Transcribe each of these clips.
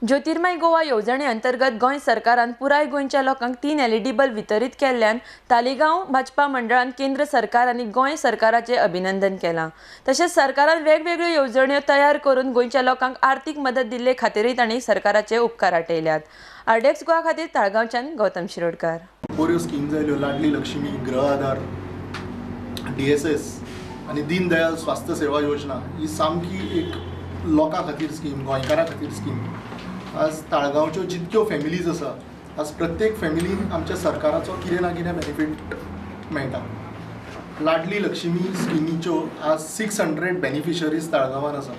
ज्योतिर्मय गोवा येवजणे अंतर्गत गोंय सरकारान पुराय गोंयच्या लोकांक 3 LED बल्ब वितरीत केल्ल्यान तालिगांव भाजपा मंडळान केंद्र सरकार आनी गोंय सरकाराचे अभिनंदन केलां। तशेंच सरकारान वेगवेगळ्यो येवजण्यो तयार करून गोंयच्या लोकांक आर्थीक मदत दिल्ले खातीरय तांणी सरकाराचे उपकार आटयल्यात। आरडेक्स गोवा खातीर ताळगांवच्यान गौतम शिरोडकार। बऱ्यो स्कीम्स आयल्यो, लाडली लक्ष्मी, गृह आधार, DSS आनी दीनदयाल स्वास्थ्य सेवा योजना ही सामकी एक लोकां खातीर स्कीम, गोंयकारां खातीर स्कीम। आज ताळगांवच्यो जितक्यो फॅमिलीज आसा, आज प्रत्येक फॅमिलीन आमच्या सरकाराचो कितें ना कितें बेनिफीट मेळटा। लाडली लक्ष्मी स्किमीच्यो आज 600 बेनिफिशरीज ताळगांवान आसा।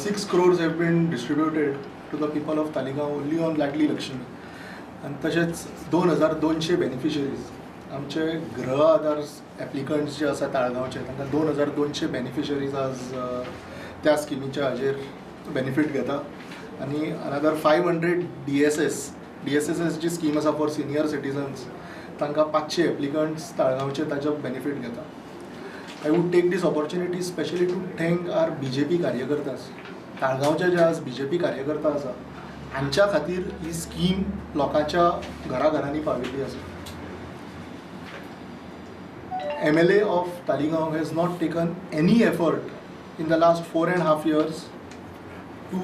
6 crores have been distributed to the people of Talegaon only on लाडली लक्ष्मी। आनी तशेंच 2200 बेनिफिशरीज आमचे गृह आधार एप्लिकंट्स जे आसा ताळगांवचे, तांकां 2200 बेनिफिशरीज आज त्या स्किमीच्या हाजेर बेनिफीट घेता। आनी अनदर 500 DSS जी स्कीम आसा फॉर सिनियर सिटीजन्स, तांकां 500 एप्लिकंट्स ताळगांवचे ताचे बेनिफीट घेता। I would take this opportunity specially to thank our BJP कार्यकर्तास। ताळगांवचे जे आज BJP कार्यकर्ता आसा, हांच्या खातीर ही स्कीम लोकांच्या घराघरांनी पाविल्ली आसा। MLA of Talegaon has not taken any effort in the last 4.5 years to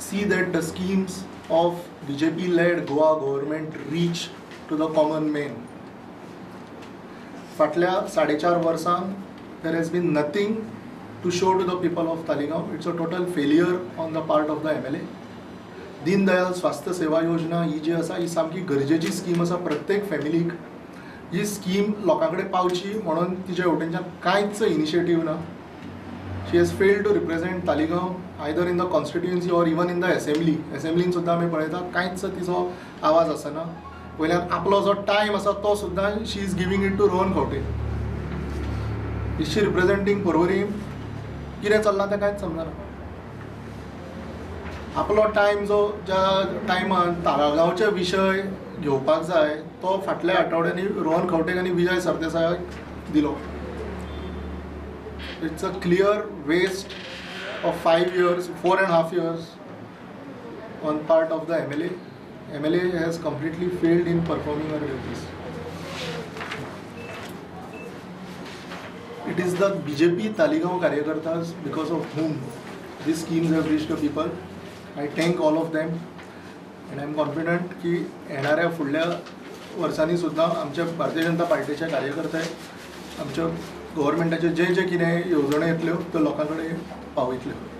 see that the schemes of BJP-led Goa government reach to the common man. फाटल्या 4.5 वर्सां there has been nothing to show to the people of Talegaon. It's a total failure on the part of the MLA. Deendayal स्वास्थ्य सेवा योजना ही जी आसा ही सामकी गरजेची scheme आसा प्रत्येक फॅमिलीक। ही स्कीम लोकां कडेन पावची म्हणून तिच्या वटेनच्यान कांयच इनिशिएटीव ना। She has failed to represent Taleigao either in the constituency or even in the असेंब्लीन सुद्दां आमी पळयता कांयच तिचो आवाज आसना। वयल्यान आपलो जो टायम आसा तो सुद्दां she is giving it to Rohan Khaunte. Is she representing Porvorim? कितें चल्लां तें कांयच समजना। आपलो टायम जो ज्या टायमान ताळगांवचे विशय घेवपाक जाय तो फाटल्या आठवड्यांनी रोहन खंवटेक आनी विजय सरदेसायाक दिलो। It's a clear waste of 5 years, 4.5 years on part of the MLA. MLA has completely failed in performing her duties. It is the BJP Talegaon Karyakartas because of whom these schemes have reached the people. I thank all of them and I am confident की येणाऱ्या फुडल्या वर्सांनी सुद्दां आमच्या भारतीय जनता पार्टीचे कार्यकर्ते आमच्या गव्हर्मेंटाचे जे कितें येवजण्यो येतल्यो त्यो लोकां कडेन पावयतल्यो।